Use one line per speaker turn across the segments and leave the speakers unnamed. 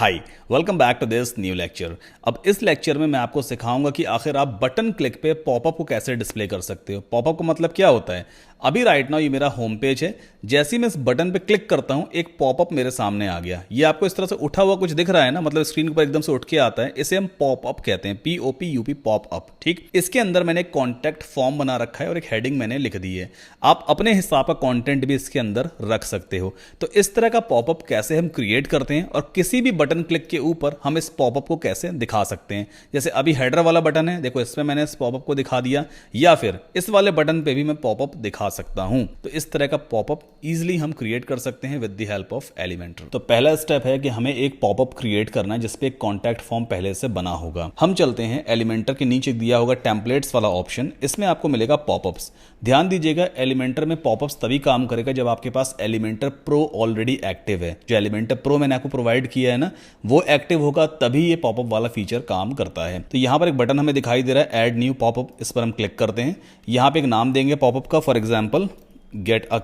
Hi, welcome back to this new lecture. अब इस lecture में मैं आपको सिखाऊंगा कि आखिर आप बटन क्लिक पे पॉपअप को कैसे डिस्प्ले कर सकते हो। पॉपअप का मतलब क्या होता है। अभी राइट नाउ ये मेरा होम पेज है। जैसे ही मैं इस बटन पे क्लिक करता हूं एक पॉपअप मेरे सामने आ गया। ये आपको इस तरह से उठा हुआ कुछ दिख रहा है ना, मतलब स्क्रीन पर एकदम से उठ के आता है। इसे हम पॉपअप कहते हैं, POPUP पॉपअप। ठीक, इसके अंदर मैंने एक कॉन्टैक्ट फॉर्म बना रखा है और एक हेडिंग मैंने लिख दी है। आप अपने हिसाब का कॉन्टेंट भी इसके अंदर रख सकते हो। तो इस तरह का पॉपअप कैसे हम क्रिएट करते हैं और किसी भी बटन क्लिक के ऊपर हम इस पॉपअप को कैसे दिखा सकते हैं। जैसे अभी हेडर वाला बटन है, देखो इसमें मैंने इस पॉपअप को दिखा दिया, या फिर इस वाले बटन पे भी मैं पॉपअप दिखा सकता हूं। तो इस तरह का पॉपअप इजीली हम क्रिएट कर सकते हैं with the help of Elementor. तो पहला स्टेप है कि हमें एक पॉपअप क्रिएट करना है जिसपे एक कॉन्टैक्ट फॉर्म पहले से बना होगा। हम चलते हैं एलिमेंटर के नीचे दिया होगा टेम्पलेट्स वाला ऑप्शन, इसमें आपको मिलेगा पॉपअप्स। ध्यान दीजिएगा, एलिमेंटर में पॉपअप्स तभी काम करेगा जब आपके पास एलिमेंटर प्रो ऑलरेडी एक्टिव है। जो एलिमेंटर प्रो मैंने आपको प्रोवाइड किया है ना, वो एक्टिव होगा तभी ये पॉपअप वाला फीचर काम करता है। तो यहां पर एक बटन हमें दिखाई दे रहा है, ऐड न्यू पॉपअप। इस पर हम क्लिक करते हैं। यहां पे एक नाम देंगे पॉपअप का, for example get a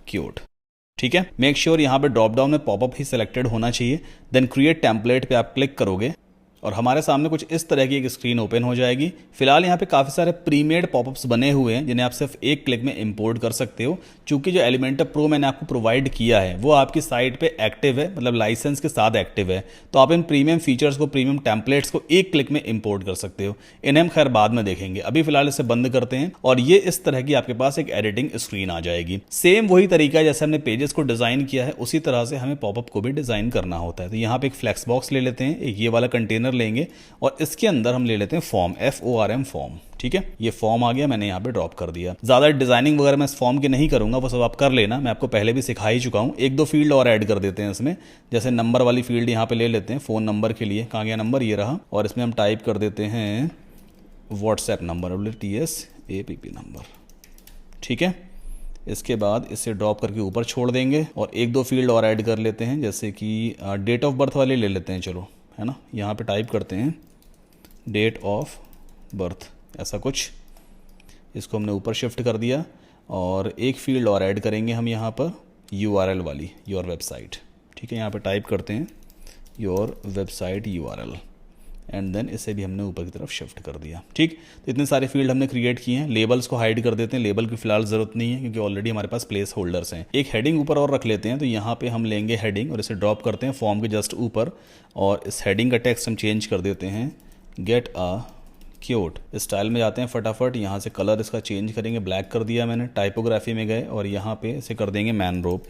cute. ठीक है, मेक श्योर यहां पे ड्रॉप डाउन में पॉपअप ही सिलेक्टेड होना चाहिए। देन क्रिएट टेम्पलेट पे आप क्लिक करोगे और हमारे सामने कुछ इस तरह की एक स्क्रीन ओपन हो जाएगी। फिलहाल यहाँ पे काफ़ी सारे प्रीमेड पॉपअप्स बने हुए हैं जिन्हें आप सिर्फ एक क्लिक में इंपोर्ट कर सकते हो। चूंकि जो एलिमेंटर प्रो मैंने आपको प्रोवाइड किया है वो आपकी साइट पे एक्टिव है, मतलब लाइसेंस के साथ एक्टिव है। तो आप इन प्रीमियम फीचर्स को, प्रीमियम टेम्पलेट्स को एक क्लिक में इंपोर्ट कर सकते हो। इन्हें हम खैर बाद में देखेंगे, अभी फिलहाल इसे बंद करते हैं और ये इस तरह की आपके पास एक एडिटिंग स्क्रीन आ जाएगी। सेम वही तरीका है जैसे हमने पेजेस को डिजाइन किया है, उसी तरह से हमें पॉपअप को भी डिजाइन करना होता है। तो यहाँ पे एक फ्लेक्स बॉक्स ले लेते हैं, एक ये वाला कंटेनर लेंगे और इसके अंदर हम ले लेते हैं फॉर्म, FORM फॉर्म। ठीक है, ये फॉर्म आ गया, मैंने यहाँ पे ड्रॉप कर दिया। ज्यादा डिजाइनिंग वगैरह मैं इस फॉर्म की नहीं करूंगा, वो सब आप कर लेना, मैं आपको पहले भी सिखा ही चुका हूँ। एक दो फील्ड और ऐड कर देते हैं इसमें, जैसे नंबर वाली फील्ड यहाँ पे ले लेते हैं, फोन नंबर के लिए। कहाँ गया नंबर, ये रहा। और इसमें हम टाइप कर देते हैं व्हाट्सएप नंबर, TSAPP नंबर। ठीक है, इसके बाद इसे ड्रॉप करके ऊपर छोड़ देंगे और एक दो फील्ड और ऐड कर लेते हैं, जैसे कि डेट ऑफ बर्थ वाले ले लेते हैं, चलो, है ना। यहाँ पे टाइप करते हैं डेट ऑफ बर्थ, ऐसा कुछ। इसको हमने ऊपर शिफ्ट कर दिया और एक फील्ड और ऐड करेंगे हम यहाँ पर, URL वाली, योर वेबसाइट। ठीक है, यहाँ पे टाइप करते हैं your website URL and then इसे भी हमने ऊपर की तरफ शिफ्ट कर दिया। ठीक, तो इतने सारे फील्ड हमने क्रिएट किए हैं। लेबल्स को हाइड कर देते हैं, लेबल की फिलहाल जरूरत नहीं है क्योंकि ऑलरेडी हमारे पास प्लेस होल्डर्स हैं। एक हेडिंग ऊपर और रख लेते हैं, तो यहाँ पे हम लेंगे हेडिंग और इसे ड्रॉप करते हैं फॉर्म के जस्ट ऊपर और इस हेडिंग का टेक्स्ट हम चेंज कर देते हैं गेट अ क्यूट। स्टाइल में जाते हैं फटाफट, यहाँ से कलर इसका चेंज करेंगे, ब्लैक कर दिया मैंने। टाइपोग्राफी में गए और यहाँ पे इसे कर देंगे मैन रोप।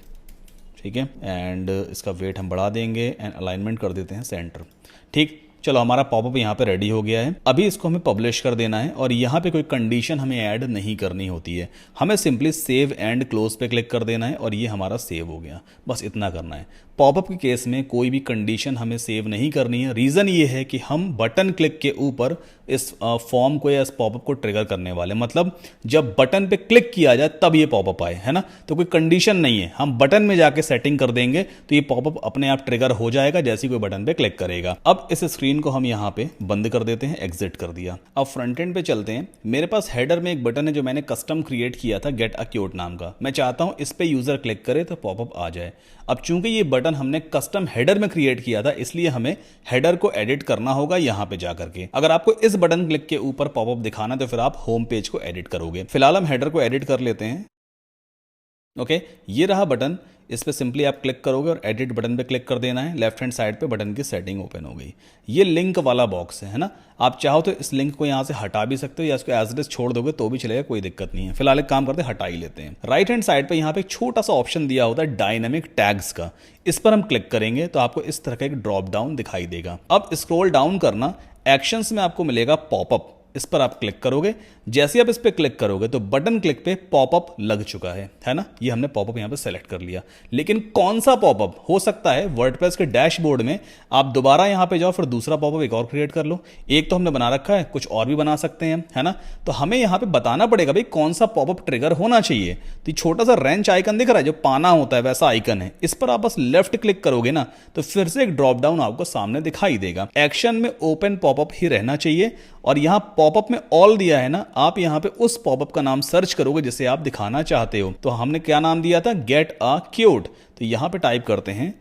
ठीक है, एंड इसका वेट हम बढ़ा देंगे एंड अलाइनमेंट कर देते हैं सेंटर। ठीक, चलो हमारा पॉपअप यहाँ पे रेडी हो गया है। अभी इसको हमें पब्लिश कर देना है और यहाँ पे कोई कंडीशन हमें ऐड नहीं करनी होती है। हमें सिंपली सेव एंड क्लोज पे क्लिक कर देना है और ये हमारा सेव हो गया, बस इतना करना है। पॉपअप के केस में कोई भी कंडीशन हमें सेव नहीं करनी है। रीज़न ये है कि हम बटन क्लिक के ऊपर इस फॉर्म को या इस पॉपअप को ट्रिगर करने वाले, मतलब जब बटन पे क्लिक किया जाए तब ये पॉपअप आए, है ना। तो कोई कंडीशन नहीं है, हम बटन में जाके सेटिंग कर देंगे तो ये पॉपअप अपने आप ट्रिगर हो जाएगा जैसे कोई बटन पे क्लिक करेगा। अब इस स्क्रीन को हम यहाँ पे बंद कर देते हैं, एग्जिट कर दिया। अब फ्रंट एंड पे चलते हैं। मेरे पास हेडर में एक बटन है जो मैंने कस्टम क्रिएट किया था, गेट अ क्यूट नाम का। मैं चाहता हूं इस पे यूजर क्लिक करे तो पॉपअप आ जाए। अब चूंकि ये बटन हमने कस्टम हेडर में क्रिएट किया था, इसलिए हमें हेडर को एडिट करना होगा यहाँ पे जाकर के। अगर आपको इस बटन क्लिक के ऊपर पॉपअप दिखाना है तो फिर आप होम पेज को एडिट करोगे। फिलहाल हम हेडर को एडिट कर लेते हैं। ओके, ये रहा बटन, इस पे सिंपली आप क्लिक करोगे और एडिट बटन पे क्लिक कर देना है। लेफ्ट हैंड साइड पे बटन की सेटिंग ओपन हो गई। ये लिंक वाला बॉक्स है ना, आप चाहो तो इस लिंक को यहाँ से हटा भी सकते हो या इसको एज इट इज छोड़ दोगे तो भी चलेगा, कोई दिक्कत नहीं है। फिलहाल एक काम करते हैं, हटा ही लेते हैं। राइट हैंड साइड पे यहाँ पे एक छोटा सा ऑप्शन दिया होता है डायनामिक टैग्स का, इस पर हम क्लिक करेंगे तो आपको इस तरह का एक ड्रॉप डाउन दिखाई देगा। अब स्क्रॉल डाउन करना, एक्शंस में आपको मिलेगा पॉपअप, इस पर आप क्लिक करोगे। जैसे आप इस पे क्लिक करोगे तो बटन क्लिक पे पॉपअप लग चुका है ना। ये हमने पॉपअप यहां पे सेलेक्ट कर लिया। लेकिन कौन सा पॉपअप हो सकता है, वर्डप्रेस के डैशबोर्ड में आप दोबारा यहां पे जाओ, फिर दूसरा पॉपअप एक और क्रिएट कर लो। एक तो हमने बना रखा है, कुछ और भी बना सकते हैं, है ना। तो हमें यहां पे बताना पड़ेगा भाई कौन सा पॉपअप ट्रिगर होना चाहिए। तो ये छोटा सा रेंच आइकन दिख रहा है, जो पाना होता है वैसा आइकन है, इस पर आप बस लेफ्ट क्लिक करोगे ना तो फिर से एक ड्रॉप डाउन आपको सामने दिखाई देगा। एक्शन में ओपन पॉपअप ही रहना चाहिए और यहां पॉपअप में ऑल दिया है ना, आप यहां पे उस पॉपअप का नाम सर्च करोगे जिसे आप दिखाना चाहते हो। तो हमने क्या नाम दिया था, गेट अ क्यूट। तो यहां पे टाइप करते हैं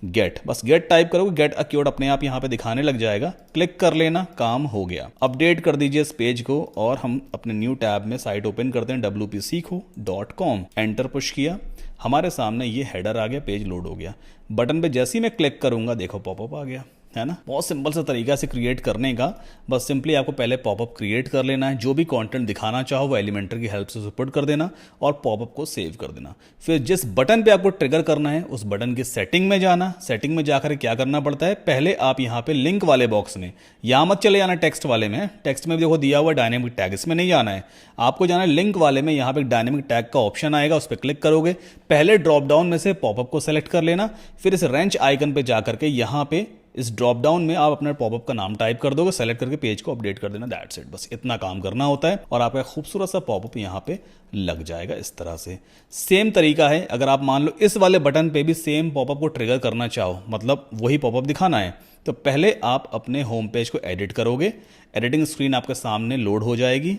गेट, बस गेट टाइप करोगे, गेट अ कीवर्ड अपने आप यहाँ पे दिखाने लग जाएगा, क्लिक कर लेना, काम हो गया। अपडेट कर दीजिए इस पेज को और हम अपने न्यू टैब में साइट ओपन करते हैं wpsikho.com, एंटर पुश किया, हमारे सामने ये हेडर आ गया, पेज लोड हो गया। बटन पे जैसे ही मैं क्लिक करूंगा देखो पॉपअप आ गया, है ना। बहुत सिंपल सा तरीका से क्रिएट करने का, बस सिंपली आपको पहले पॉपअप क्रिएट कर लेना है, जो भी कंटेंट दिखाना चाहो वो एलिमेंटर की हेल्प से सपोर्ट कर देना और पॉपअप को सेव कर देना। फिर जिस बटन पे आपको ट्रिगर करना है उस बटन की सेटिंग में जाना, सेटिंग में जाकर क्या करना पड़ता है, पहले आप यहाँ पे लिंक वाले बॉक्स में, यहाँ मत चले जाना टेक्स्ट वाले में, टेक्स्ट में भी देखो दिया हुआ डायनेमिक टैग, इसमें नहीं जाना है, आपको जाना है लिंक वाले में। यहाँ पे डायनेमिक टैग का ऑप्शन आएगा, उस पर क्लिक करोगे, पहले ड्रॉप डाउन में से पॉपअप को सेलेक्ट कर लेना, फिर इस रेंच आइकन पे जाकर के यहाँ पे इस ड्रॉप डाउन में आप अपने पॉपअप का नाम टाइप कर दोगे, सेलेक्ट करके पेज को अपडेट कर देना, दैट्स इट। बस इतना काम करना होता है और आपका खूबसूरत सा पॉपअप यहाँ पे लग जाएगा इस तरह से। सेम तरीका है, अगर आप मान लो इस वाले बटन पे भी सेम पॉपअप को ट्रिगर करना चाहो, मतलब वही पॉपअप दिखाना है, तो पहले आप अपने होम पेज को एडिट करोगे, एडिटिंग स्क्रीन आपके सामने लोड हो जाएगी।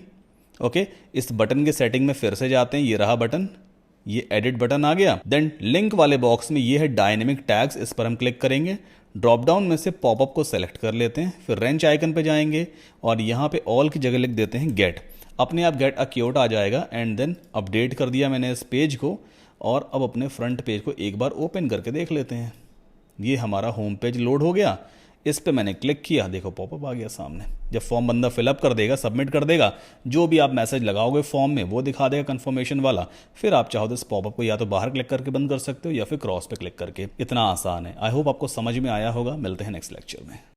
ओके, इस बटन के सेटिंग में फिर से जाते हैं, ये रहा बटन, ये एडिट बटन आ गया। देन लिंक वाले बॉक्स में ये है डायनेमिक टैग्स, इस पर हम क्लिक करेंगे, ड्रॉप डाउन में से पॉपअप को सेलेक्ट कर लेते हैं, फिर रेंच आइकन पे जाएंगे और यहाँ पे ऑल की जगह लिख देते हैं गेट, अपने आप गेट अ कीवर्ड आ जाएगा। एंड देन अपडेट कर दिया मैंने इस पेज को और अब अपने फ्रंट पेज को एक बार ओपन करके देख लेते हैं। ये हमारा होम पेज लोड हो गया, इस पे मैंने क्लिक किया, देखो पॉपअप आ गया सामने। जब फॉर्म बंदा फिलअप कर देगा, सबमिट कर देगा, जो भी आप मैसेज लगाओगे फॉर्म में वो दिखा देगा कंफर्मेशन वाला। फिर आप चाहो तो इस पॉपअप को या तो बाहर क्लिक करके बंद कर सकते हो या फिर क्रॉस पे क्लिक करके। इतना आसान है। आई होप आपको समझ में आया होगा। मिलते हैं नेक्स्ट लेक्चर में।